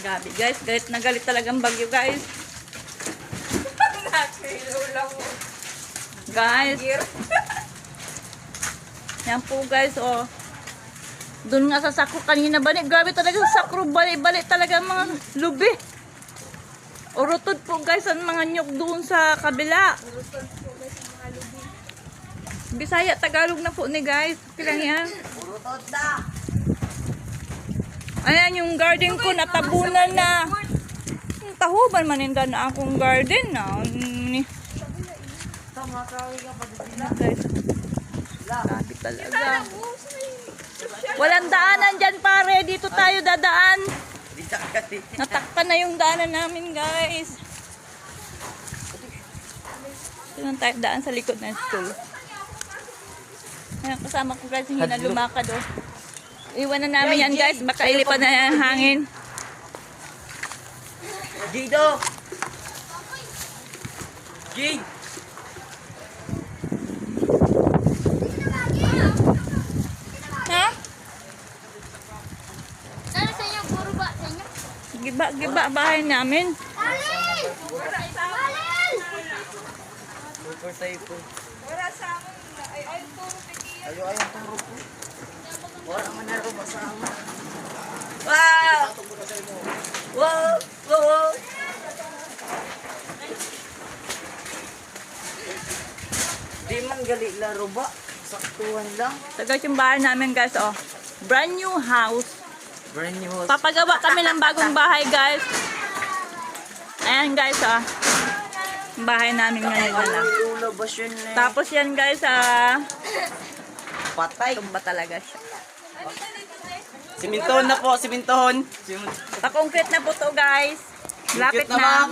Grabe guys, galit na galit talagang bagyo guys. Guys. Yan po guys, oh. Doon nga sa sakro kanina balik. Grabe talaga sa sakro. Balik-balik talaga mga lubi. Urutod po guys ang mga nyok doon sa kabila. Urutod po guys ang mga lubi. Bisaya, Tagalog na po ni guys. Kailang yan. Urutod na. Ayan yung garden ko natabunan na. Tahuban maninda na akong garden na. Tama kawin ka pa din. Guys. Grabe talaga. Walang daanan dyan pare. Dito tayo dadaan. Natakpan na yung daanan namin guys. Ito lang tayo daan sa likod ng school. Ayan, kasama ko guys hindi na lumakad oh. Iwan na namin yan guys. Baka ilipan na yung hangin. Gido! Gid! Ha? Ano sa inyo? Puro ba sa inyo? Giba bahay namin. Alin! Super safe po. Wala sa amin. Ay, puro pikiya. Ayaw turo po. Wala man na ro masama. Wow! Wow! Wow! Di man gali laro ba? Saktuhan lang. Tagal yung bahay namin guys oh. Brand new house. Brand new house. Papagawa kami ng bagong bahay guys. Ayan guys oh. Bahay namin ngayon na lang. Lulabas yun eh. Tapos yan guys Patay. tumba talaga siya. Simintohon na po, simintohon. Pa-concrete na po to guys. Lapit Cute na, na. ma'am.